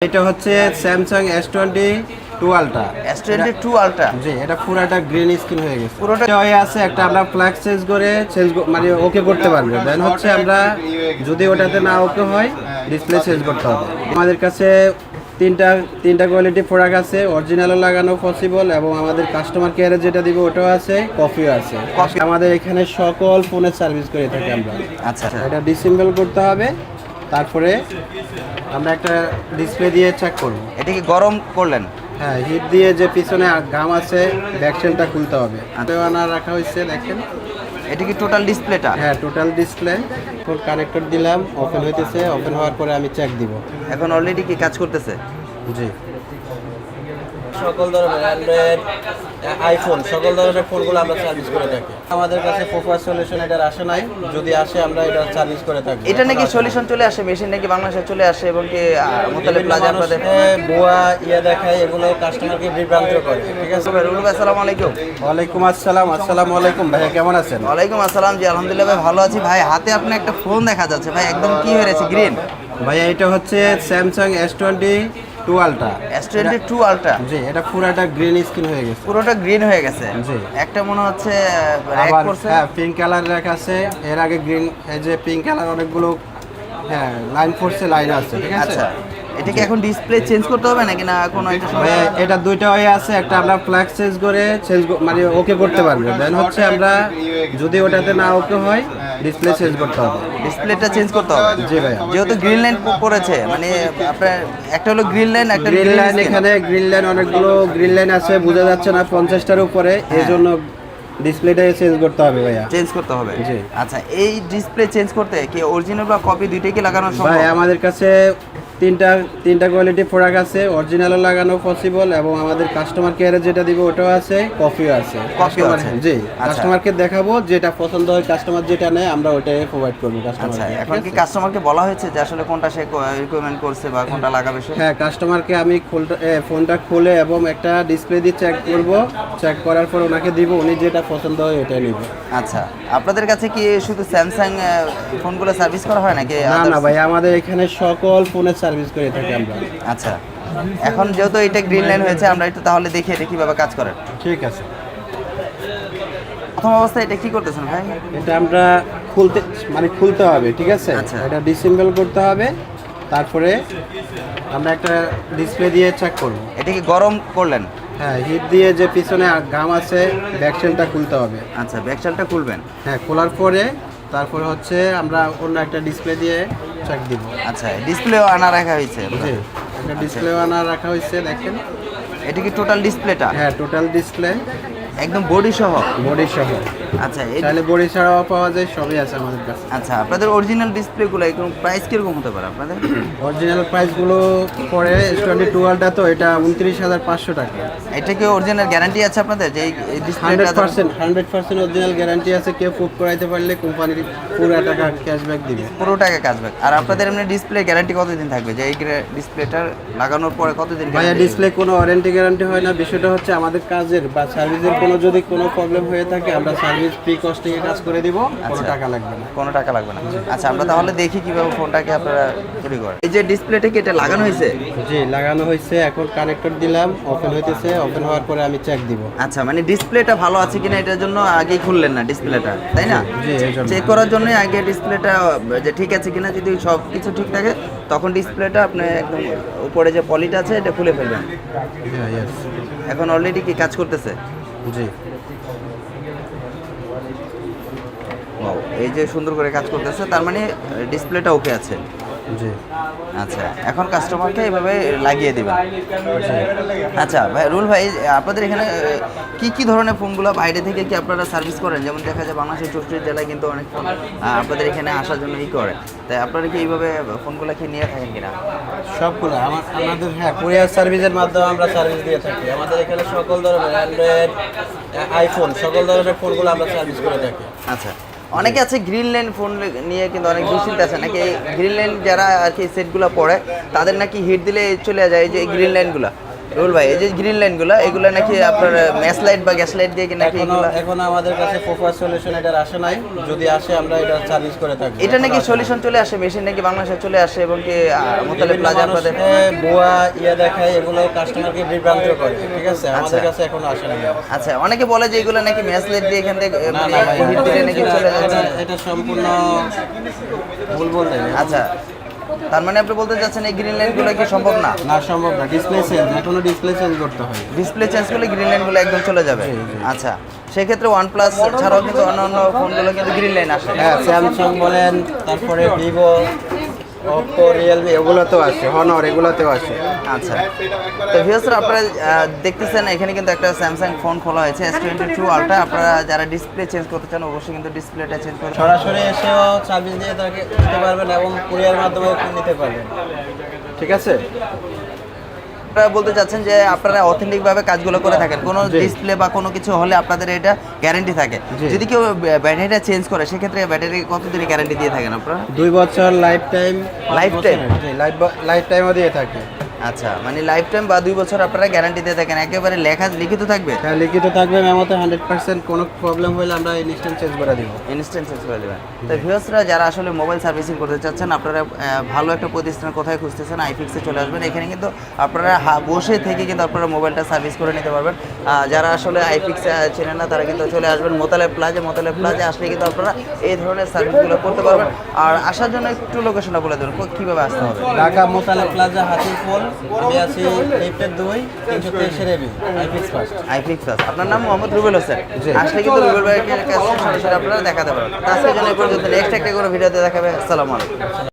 এটা হচ্ছে Samsung S22 ultra. S22 ultra জি, এটা পুরোটা গ্রিন স্ক্রিন হয়ে গেছে। পুরোটা হয়ে আছে একটা আমরা ফ্ল্যাগ চেঞ্জ করে মানে ওকে করতে পারবো। দেন হচ্ছে আমরা যদি ওটাতে না ওকে হয় ডিসপ্লে চেঞ্জ করতে হবে। আমাদের কাছে তিনটা কোয়ালিটি প্রোডাক্ট আছে, অরিজিনালও লাগানো পসিবল এবং আমাদের কাস্টমার কেয়ারে যেটা দিব ওটাও আছে, কপিও আছে। আমাদের এখানে সকল ফোনের সার্ভিস করে থাকি আমরা। আচ্ছা এটা ডিসেম্বল করতে হবে, তারপরে আমরা একটা ডিসপ্লে দিয়ে চেক করব। এটা কি গরম করলেন? হ্যাঁ, হিট দিয়ে যে পিছনে গাম আছে ব্যাকসেলটা খুলতে হবে। আনা রাখা হয়েছে দেখেন। এটা কি টোটাল ডিসপ্লেটা? হ্যাঁ, টোটাল ডিসপ্লে। ফোন কানেক্টর দিলাম, ওপেন হইতেছে। ওপেন হওয়ার পরে আমি চেক দিব। এখন অলরেডি কি কাজ করতেছে? জি, সকল ধরনের অ্যান্ড্রয়েড, আইফোন সকল ধরনের ফোনগুলো আমরা সার্ভিস করে থাকি। আমাদের কাছে প্রপার সলিউশন এটার আসে নাই, যদি আসে আমরা এটা সার্ভিস করে থাকি। এটা নাকি সলিউশন চলে আসে, মেশিন নাকি বাংলাদেশে চলে আসে এবং কি মোতালে প্লাজা আপনাদের বুয়া দেখায়, এগুলো কাস্টমারকে বিভ্রান্ত করে। ঠিক আছে রুল ভাই, আসসালামু আলাইকুম। ওয়ালাইকুম আসসালাম। আসসালামু আলাইকুম ভাইয়া, কেমন আছেন? ওয়ালাইকুম আসসালাম। জি আলহামদুলিল্লাহ ভাই, ভালো আছি ভাই। হাতে আপনি একটা ফোন দেখা যাচ্ছে ভাই, একদম কি হয়ে গেছে, গ্রিন। ভাইয়া এটা হচ্ছে Samsung S22 ultra. S22 ultra. জি, এটা পুরোটা গ্রিন স্ক্রিন হয়ে গেছে। পুরোটা গ্রিন হয়ে গেছে। জি, একটা মনে হচ্ছে র্যাক আবার করছে। হ্যাঁ, পিঙ্ক কালার র্যাক আছে। এর আগে গ্রিন, এই যে পিঙ্ক কালার অনেকগুলো, হ্যাঁ, লাইন ফোর্সে লাইন আছে। ঠিক আছে। আচ্ছা, এটা কি এখন ডিসপ্লে চেঞ্জ করতে হবে নাকি না কোনো একটা সময়? ভাইয়া এটা দুইটা হয়ে আছে, একটা আমরা ফ্ল্যাগ চেঞ্জ করে মানে ওকে করতে পারবো। দেন হচ্ছে আমরা যদি ওটাতে না ওকে হয় ডিসপ্লে চেঞ্জ করতে হবে। ডিসপ্লেটা চেঞ্জ করতে হবে। জি ভাইয়া, যেহেতু গ্রিন লাইন পড়েছে, মানে আপনার একটা হলো গ্রিন লাইন, একটা গ্রিন লাইন। এখানে গ্রিন লাইন অনেকগুলো গ্রিন লাইন আছে, বোঝা যাচ্ছে না 50টার উপরে। এই জন্য ডিসপ্লেটা চেঞ্জ করতে হবে ভাইয়া। চেঞ্জ করতে হবে। জি। আচ্ছা, এই ডিসপ্লে চেঞ্জ করতে কি অরিজিনাল বা কপি দুইটাই কি লাগানো সম্ভব? ভাই আমাদের কাছে তিনটা কোয়ালিটি প্রোডাক্ট আছে, অরিজিনালও লাগানো পসিবল এবং আমাদের কাস্টমার কেয়ারে যেটা দিব ওটাও আছে, কপিও আছে। কপিও আছে। জি, আচ্ছা। কাস্টমারকে দেখাবো, যেটা পছন্দ হয় কাস্টমার যেটা নেয় আমরা ওটাই প্রোভাইড করবো আচ্ছা, কাস্টমারকে। এখন কি কাস্টমারকে বলা হয়েছে যে আসলে কোনটা সে রিকমেন্ড করছে বা কোনটা লাগাবে সে? হ্যাঁ, কাস্টমারকে আমি ফোনটা খুলে এবং একটা ডিসপ্লে দিয়ে চেক করব। চেক করার পর ওনাকে দিব, উনি যেটা পছন্দ হয় ওটাই নিব। আচ্ছা, আপনাদের কাছে কি শুধু স্যামসাং ফোনগুলো সার্ভিস করা হয় নাকি? না ভাই, আমাদের এখানে সকল ফোনের সার্ভিস করে থাকি আমরা। আচ্ছা, এখন যেহেতু এটা গ্রিন লাইন হয়েছে, আমরা একটু তাহলে দেখি এটা কিভাবে কাজ করে। ঠিক আছে। প্রথম অবস্থায় এটা কি করতেছেন ভাই? এটা আমরা খুলতে হবে। ঠিক আছে। আচ্ছা। এটা ডিসেম্বল করতে হবে, তারপরে আমরা একটা ডিসপ্লে দিয়ে চেক করব। এটা কি গরম করলেন? হ্যাঁ, হিট দিয়ে যে পিছনে গাম আছে ব্যাকসেলটা খুলতে হবে। আচ্ছা, ব্যাকসালটা খুলবেন। হ্যাঁ, খোলার পরে তারপরে হচ্ছে আমরা অন্য একটা ডিসপ্লে দিয়ে চেক দিব। আচ্ছা, ডিসপ্লেও আনা রাখা হয়েছে। জি, একটা ডিসপ্লে আনা রাখা হয়েছে দেখেন। এটা কি টোটাল ডিসপ্লেটা? হ্যাঁ, টোটাল ডিসপ্লে একদম বডি সহ? বডি সহ। আচ্ছা, তাহলে বডি ছাড়াও পাওয়া যায়, সবই আছে আমাদের কাছে। আচ্ছা, আপনাদের অরিজিনাল ডিসপ্লেগুলো এরকম প্রাইস কিরকম হতে পারে আপনাদের? অরিজিনাল প্রাইসগুলো পরে S22 আলট্রা, তো এটা 29,500 টাকা। এটা কি অরিজিনাল গ্যারান্টি আছে আপনাদের যে এই ডিসপ্লেটা? 100% অরিজিনাল গ্যারান্টি আছে। কেউ প্রুফ করাইতে পারলে কোম্পানির পুরো টাকা ক্যাশব্যাক দিবে। পুরো টাকা কাজব্যাক। আর আপনাদের এমনি ডিসপ্লে গ্যারান্টি কতদিন থাকবে, যে এই ডিসপ্লেটা লাগানোর পরে কতদিন? ভাইয়া, ডিসপ্লে কোনো ওয়ারেন্টি গ্যারান্টি হয় না। বিষয়টা হচ্ছে আমাদের কাজের বা সার্ভিসের যদি কোনো প্রবলেম হয়ে থাকে আমরা সার্ভিস ফ্রি কস্টিংয়ে কাজ করে দিব, কোনো টাকা লাগবে না। কোনো টাকা লাগবে না। আচ্ছা, আমরা তাহলে দেখি কিভাবে ফোনটাকে আপনারা তৈরি করেন। এই যে ডিসপ্লেটা কি এটা লাগানো হয়েছে? জি, লাগানো হয়েছে। এখন কানেক্টর দিলাম, ওপেন হইতেছে। ওপেন হওয়ার পরে আমি চেক দিব। আচ্ছা, মানে ডিসপ্লেটা ভালো আছে কিনা এটার জন্য আগেই খুললেন না ডিসপ্লেটা, তাই না? জি, এই জন্য। চেক করার জন্য আগে ডিসপ্লেটা যে ঠিক আছে কিনা, যদি সব কিছু ঠিক থাকে তখন ডিসপ্লেটা আপনি একদম উপরে যে পলিটা আছে এটা খুলে ফেলবেন। হ্যাঁ, ইয়েস। এখন অলরেডি কি কাজ করতেছে? জি। এই যে সুন্দর করে কাজ করতেছে, তার মানে ডিসপ্লেটা ওকে আছে। জি। আচ্ছা, এখন কাস্টমারকে এইভাবে লাগিয়ে দিবেন। আচ্ছা ভাই, রুল ভাই, আপনাদের এখানে কি কি ধরনের ফোনগুলো বাইরে থেকে কি আপনারা সার্ভিস করেন? যেমন দেখা যায় বাংলাদেশের 64 জেলায় কিন্তু অনেক ফোন আপনাদের এখানে আসার জন্য করে, তাই আপনারা কি এইভাবে ফোনগুলো কি নিয়ে থাকেন কিনা? সবগুলো আমাদের, হ্যাঁ, কুরিয়ার সার্ভিসের মাধ্যমে আমরা সার্ভিস দিয়ে থাকি। আমাদের এখানে সকল ধরনের অ্যান্ড্রয়েড, আইফোন সকল ধরনের ফোনগুলো আমরা সার্ভিস করে থাকি। আচ্ছা, অনেকে আছে গ্রিন লাইন ফোন নিয়ে কিন্তু অনেক দুশ্চিন্তা আছে, নাকি গ্রিন লাইন যারা আর কি সেটগুলো পড়ে তাদের নাকি হিট দিলে চলে যায় যে গ্রিন লাইনগুলো। রুল ভাই, এই যে গ্রিন লাইনগুলো এগুলো নাকি আপনার ম্যাচ লাইট বা গ্যাস লাইট দিয়ে কি নাকি এখনো এগুলো? এখনো আমাদের কাছে প্রপার সলিউশন এটার আসে নাই, যদি আসে আমরা এটা সার্ভিস করে থাকি। এটা নাকি সলিউশন চলে আসে, মেশিন নাকি বাংলাদেশে চলে আসে এবং কি মোতালেব বিভিন্ন প্লাজা মানুষ, আপনাদের? ভুয়া দেখায়, এগুলো কাস্টমারকে বিভ্রান্ত করে, ঠিক আছে? আমাদের কাছে এখনো আসে নাই। আচ্ছা, অনেকে বলে যে এগুলো নাকি ম্যাচ লাইট দিয়ে এখান থেকে না মানে না ভাই, হিট দিলে নাকি চলে যাচ্ছে। এটা সম্পূর্ণ ভুল বললেন। আচ্ছা, তার মানে আপনি বলতে চাচ্ছেন এই গ্রিন লাইনগুলো কি সম্ভব না? না, সম্ভব না। ডিসপ্লে চেঞ্জ, এখনো ডিসপ্লে চেঞ্জ করতে হয়। ডিসপ্লে চেঞ্জ করলে গ্রিন লাইনগুলো একদম চলে যাবে। আচ্ছা, সেক্ষেত্রে OnePlus ছাড়াও কিন্তু অন্যান্য ফোনগুলো কিন্তু গ্রিন লাইন আসে। হ্যাঁ, স্যামসাং বলেন, তারপরে ভিভো, ওপো, রিয়েলমি, এগুলোতেও আসে, হনর, এগুলোতেও আসে। আচ্ছা, তো ভিউয়ার্সরা আপনারা দেখতেছেন এখানে কিন্তু একটা স্যামসাং ফোন খোলা হয়েছে S22 আলট্রা। আপনারা যারা ডিসপ্লে চেঞ্জ করতে চান অবশ্যই কিন্তু ডিসপ্লেটা চেঞ্জ করতে সরাসরি এসেও সার্ভিস দিয়ে তাকে দিতে পারবেন এবং কুরিয়ার মাধ্যমে নিতে পারবেন, ঠিক আছে? আপনারা বলতে চাচ্ছেন যে আপনারা অথেন্টিক ভাবে কাজগুলো করে থাকেন, কোনো জি। ডিসপ্লে বা কোনো কিছু হলে আপনাদের এটা গ্যারান্টি থাকে। জি। যদি কেউ ব্যাটারিটা চেঞ্জ করে সেক্ষেত্রে ব্যাটারি কতদিন গ্যারান্টি দিয়ে থাকেন আপনারা? 2 বছর লাইফ টাইম। Lifetime? লাইফ টাইমও দিয়ে থাকে। আচ্ছা, মানে লাইফ টাইম বা 2 বছর আপনারা গ্যারান্টি দিয়ে থাকেন, একেবারে লিখিত থাকবে? হ্যাঁ, লিখিত থাকবে, মেমোতে 100%। কোনো প্রবলেম হলে আমরা ইনস্ট্যান্ট চেঞ্জ করে দিব। ইনস্ট্যান্ট চেঞ্জ করে দেবেন। তো ভিউয়ার্সরা যারা আসলে মোবাইল সার্ভিসিং করতে চাচ্ছেন, আপনারা ভালো একটা প্রতিষ্ঠান কোথায় খুঁজতেছেন, আইফিক্সে চলে আসবেন। এখানে কিন্তু আপনারা বসে থেকে কিন্তু আপনারা মোবাইলটা সার্ভিস করে নিতে পারবেন। যারা আসলে আইফিক্স চেনেন না তারা কিন্তু চলে আসবেন মোতালেব প্লাজা আসলে কিন্তু আপনারা এই ধরনের সার্ভিসগুলো করতে পারবেন। আর আসার জন্য একটু লোকেশনটা বলে দেবেন, কীভাবে আসতে হবে? ঢাকা মোতালেব প্লাজা, হাতিরপুল। আমি আছি লিফটের 2, 323 এবি, আইফিক্স ফার্স্ট। আইফিক্স আছে। আপনার নাম মোহাম্মদ রুবেল হোসেন। জি। আসলে কিন্তু রুবেল ভাইয়ের কাছে সরাসরি আপনারা দেখাতে পারবেন। তো আজকের জন্য এই পর্যন্ত, নেক্সট একটা কোনো ভিডিওতে দেখাবে। আসসালামু আলাইকুম।